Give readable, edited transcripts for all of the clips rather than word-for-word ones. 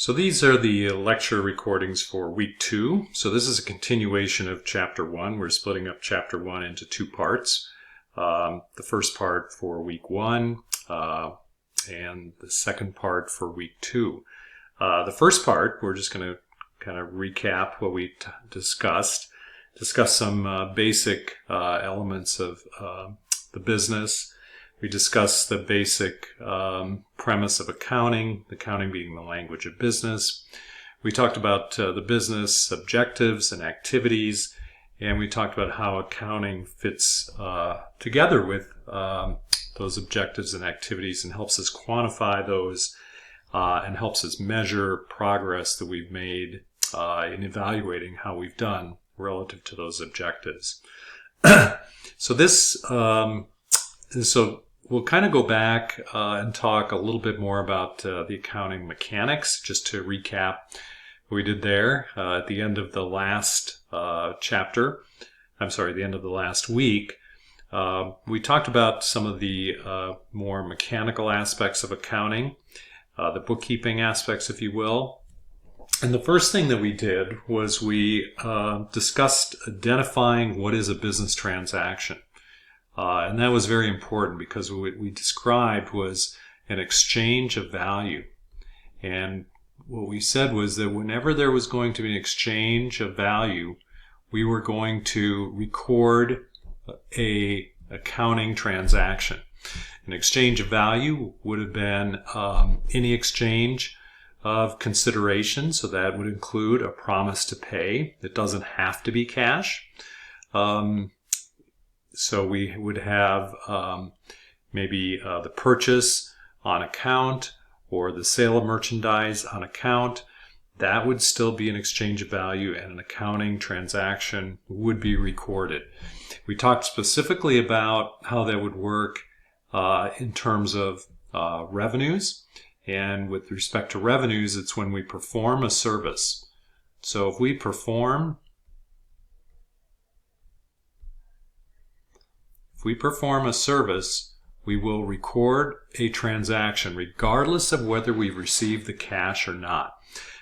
So these are the lecture recordings for week 2. So this is a continuation of chapter 1. We're splitting up chapter 1 into 2 parts. The first part for week 1 and the second part for week 2. The first part, we're just going to kind of recap what we discuss some basic elements of the business. We discussed the basic premise of accounting being the language of business. We talked about the business objectives and activities, and we talked about how accounting fits together with those objectives and activities and helps us quantify those and helps us measure progress that we've made in evaluating how we've done relative to those objectives. So we'll kind of go back and talk a little bit more about the accounting mechanics, just to recap what we did there at the end of the last the end of the last week. We talked about some of the more mechanical aspects of accounting, the bookkeeping aspects, if you will. And the first thing that we did was we discussed identifying what is a business transaction. And that was very important because what we described was an exchange of value. And what we said was that whenever there was going to be an exchange of value, we were going to record a accounting transaction. An exchange of value would have been any exchange of consideration, so that would include a promise to pay. It doesn't have to be cash. So we would have maybe the purchase on account or the sale of merchandise on account. That would still be an exchange of value, and an accounting transaction would be recorded. We talked specifically about how that would work in terms of revenues. And with respect to revenues, it's when we perform a service. So if we perform a service, we will record a transaction regardless of whether we receive the cash or not.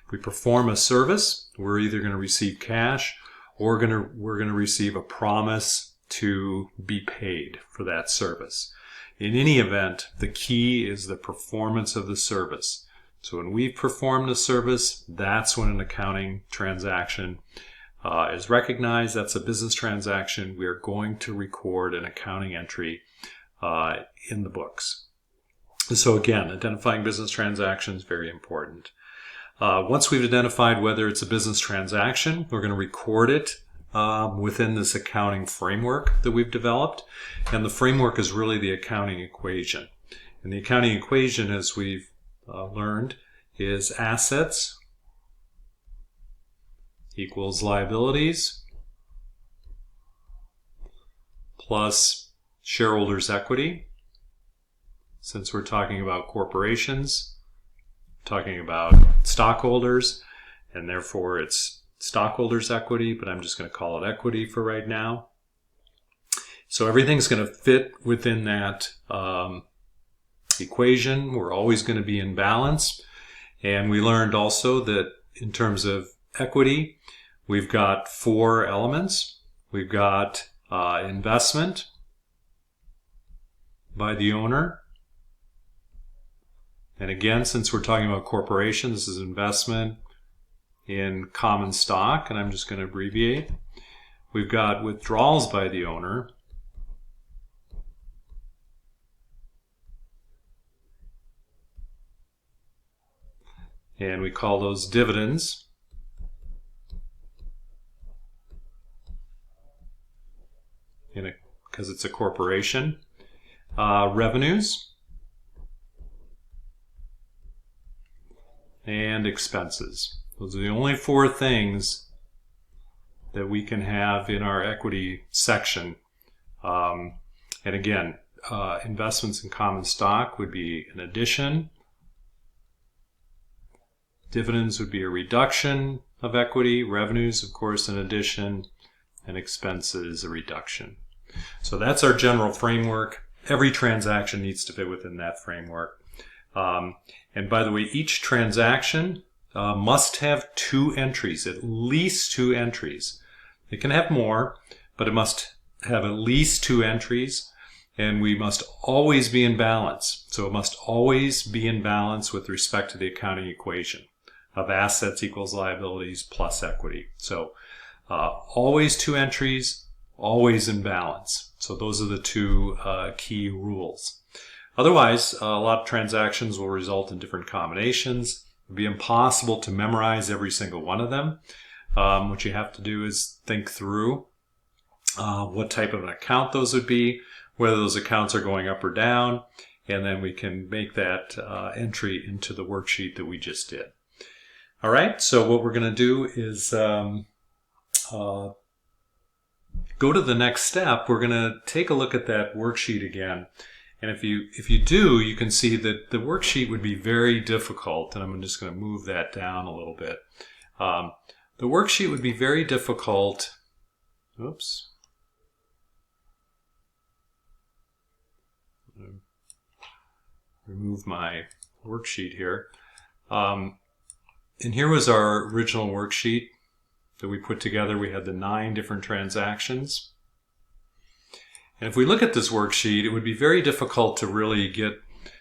If we perform a service, we're either going to receive cash or we're going to receive a promise to be paid for that service. In any event, the key is the performance of the service. So when we've performed a service, that's when an accounting transaction is recognized. That's a business transaction. We are going to record an accounting entry in the books. So again, identifying business transactions, very important. Once we've identified whether it's a business transaction, we're going to record it within this accounting framework that we've developed. And the framework is really the accounting equation. And the accounting equation, as we've learned, is assets equals liabilities plus shareholders' equity. Since we're talking about corporations, talking about stockholders, and therefore it's stockholders' equity, but I'm just going to call it equity for right now. So everything's going to fit within that equation. We're always going to be in balance. And we learned also that in terms of equity, we've got 4 elements. We've got investment by the owner. And again, since we're talking about corporations, this is investment in common stock, and I'm just going to abbreviate. We've got withdrawals by the owner. And we call those dividends. Because it's a corporation. Revenues. And expenses. Those are the only 4 things that we can have in our equity section. And again, investments in common stock would be an addition. Dividends would be a reduction of equity. Revenues, of course, an addition. And expenses, a reduction. So that's our general framework. Every transaction needs to fit within that framework. And by the way, each transaction must have 2 entries, at least 2 entries. It can have more, but it must have at least 2 entries, and we must always be in balance. So it must always be in balance with respect to the accounting equation of assets equals liabilities plus equity. So always 2 entries, always in balance. So those are the 2 key rules. Otherwise, a lot of transactions will result in different combinations. It would be impossible to memorize every single one of them. What you have to do is think through what type of an account those would be, whether those accounts are going up or down, and then we can make that entry into the worksheet that we just did. All right, so what we're going to do is go to the next step. We're going to take a look at that worksheet again. And if you do, you can see that the worksheet would be very difficult, and I'm just going to move that down a little bit. The worksheet would be very difficult. Oops. Remove my worksheet here. And here was our original worksheet that we put together. We had the 9 different transactions. And if we look at this worksheet, it would be very difficult to really get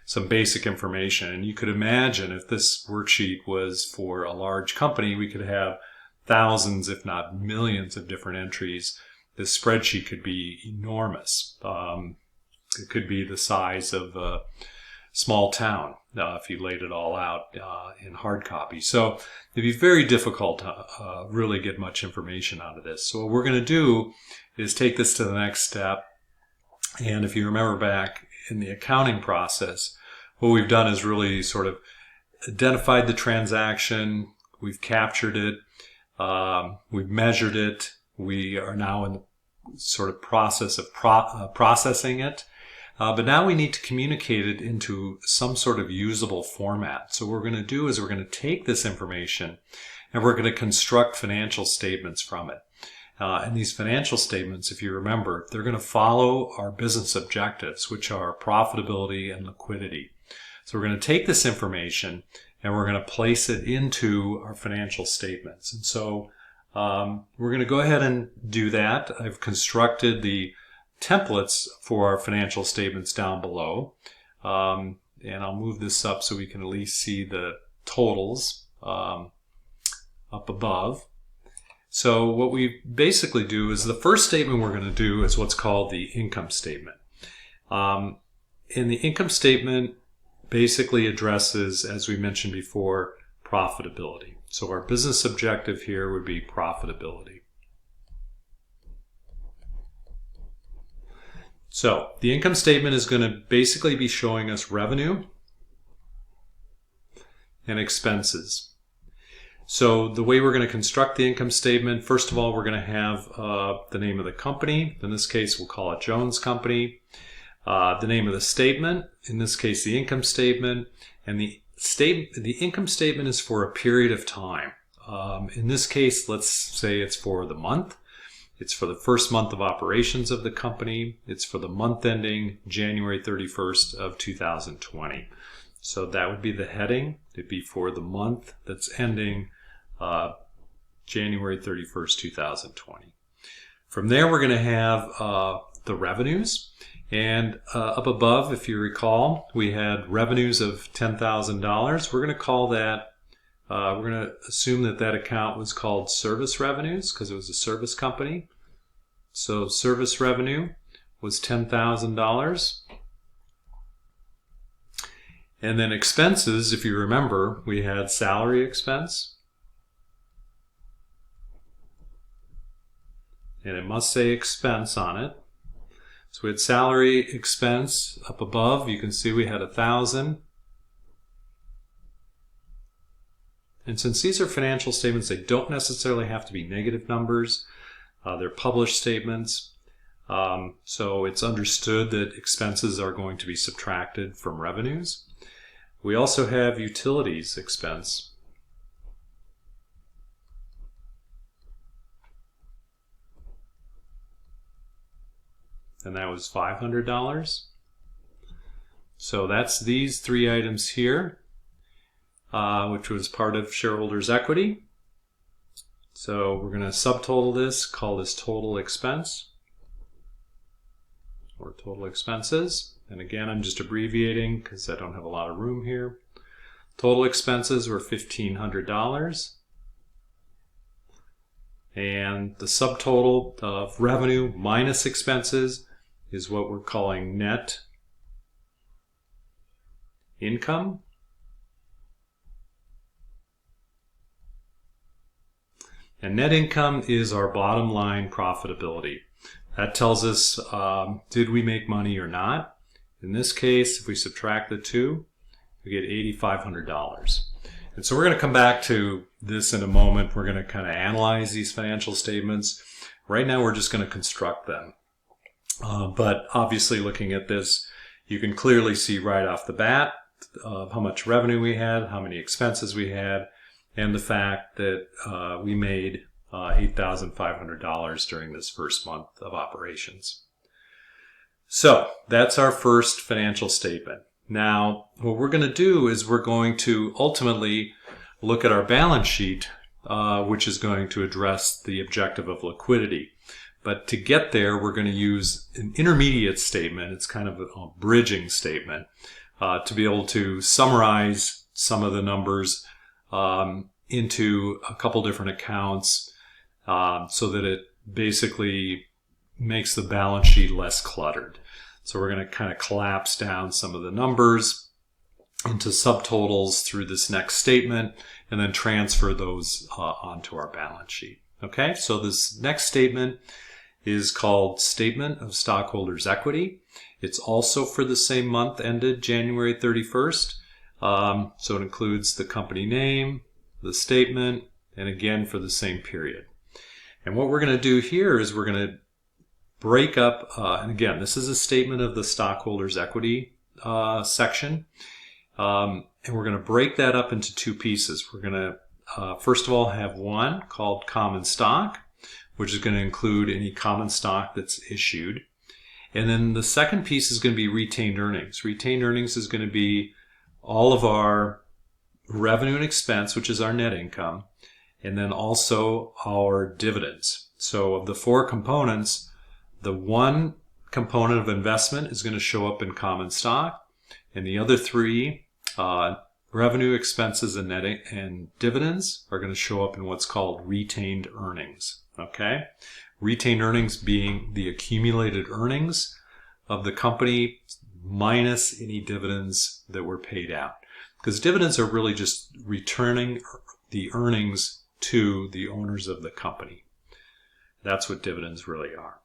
some basic information. And you could imagine if this worksheet was for a large company, we could have thousands, if not millions, of different entries. This spreadsheet could be enormous. It could be the size of a small town if you laid it all out in hard copy. So it'd be very difficult to really get much information out of this. So what we're going to do is take this to the next step. And if you remember back in the accounting process, what we've done is really sort of identified the transaction, we've captured it, we've measured it, we are now in the sort of process of processing it. But now we need to communicate it into some sort of usable format. So what we're going to do is we're going to take this information and we're going to construct financial statements from it. And these financial statements, if you remember, they're going to follow our business objectives, which are profitability and liquidity. So we're going to take this information and we're going to place it into our financial statements. And so we're going to go ahead and do that. I've constructed the templates for our financial statements down below. And I'll move this up so we can at least see the totals up above. So what we basically do is the first statement we're going to do is what's called the income statement. And the income statement basically addresses, as we mentioned before, profitability. So our business objective here would be profitability. So the income statement is going to basically be showing us revenue and expenses. So the way we're going to construct the income statement, first of all, we're going to have the name of the company. In this case, we'll call it Jones Company. The name of the statement, in this case, the income statement. And the income statement is for a period of time. In this case, let's say it's for the month. It's for the first month of operations of the company. It's for the month ending January 31st of 2020. So that would be the heading. It'd be for the month that's ending January 31st, 2020. From there, we're going to have the revenues. And up above, if you recall, we had revenues of $10,000. We're going to call that, we're going to assume that that account was called service revenues because it was a service company. So service revenue was $10,000. And then expenses, if you remember, we had salary expense. And it must say expense on it. So we had salary expense up above. You can see we had 1,000. And since these are financial statements, they don't necessarily have to be negative numbers. They're published statements. So it's understood that expenses are going to be subtracted from revenues. We also have utilities expense. And that was $500. So that's these 3 items here. which was part of shareholders' equity. So we're going to subtotal this, call this total expense or total expenses. And again, I'm just abbreviating because I don't have a lot of room here. Total expenses were $1,500. And the subtotal of revenue minus expenses is what we're calling net income. And net income is our bottom line profitability. That tells us, did we make money or not? In this case, if we subtract the two, we get $8,500. And so we're going to come back to this in a moment. We're going to kind of analyze these financial statements. Right now, we're just going to construct them. But obviously, looking at this, you can clearly see right off the bat how much revenue we had, how many expenses we had, and the fact that we made $8,500 during this first month of operations. So that's our first financial statement. Now, what we're going to do is we're going to ultimately look at our balance sheet, which is going to address the objective of liquidity. But to get there, we're going to use an intermediate statement. It's kind of a bridging statement to be able to summarize some of the numbers into a couple different accounts so that it basically makes the balance sheet less cluttered. So we're going to kind of collapse down some of the numbers into subtotals through this next statement and then transfer those onto our balance sheet. Okay, so this next statement is called Statement of Stockholders' Equity. It's also for the same month ended January 31st. So it includes the company name, the statement, and again for the same period. And what we're going to do here is we're going to break up, and again, this is a statement of the stockholders' equity section. And we're going to break that up into two pieces. We're going to, first of all, have one called common stock, which is going to include any common stock that's issued. And then the second piece is going to be retained earnings. Retained earnings is going to be all of our revenue and expense, which is our net income, and then also our dividends. So of the four components, the one component of investment is going to show up in common stock, and the other three, revenue, expenses, and net and dividends, are going to show up in what's called retained earnings. Okay, retained earnings being the accumulated earnings of the company minus any dividends that were paid out. Because dividends are really just returning the earnings to the owners of the company. That's what dividends really are.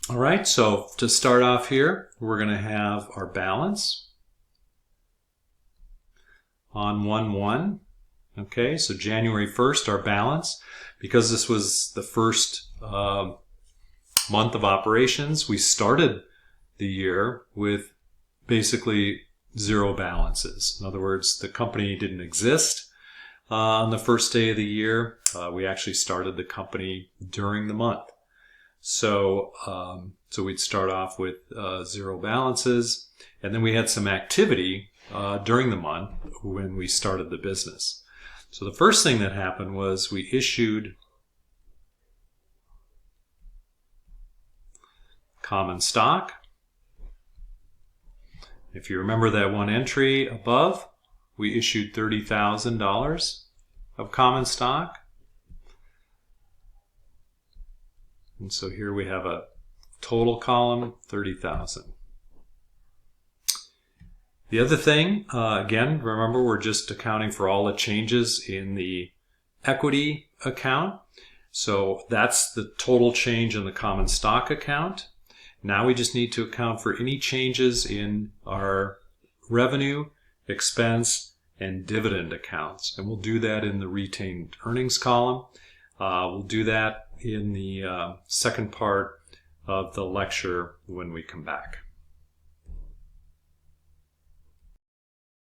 All right, so to start off here, we're going to have our balance on 1/1. Okay, so January 1st, our balance, because this was the first month of operations, we started the year with basically zero balances. In other words, the company didn't exist on the first day of the year. We actually started the company during the month. So we'd start off with zero balances, and then we had some activity during the month when we started the business. So the first thing that happened was we issued common stock. If you remember that one entry above, we issued $30,000 of common stock. And so here we have a total column, 30,000. The other thing, again, remember we're just accounting for all the changes in the equity account. So that's the total change in the common stock account. Now we just need to account for any changes in our revenue, expense, and dividend accounts. And we'll do that in the retained earnings column. We'll do that in the second part of the lecture when we come back.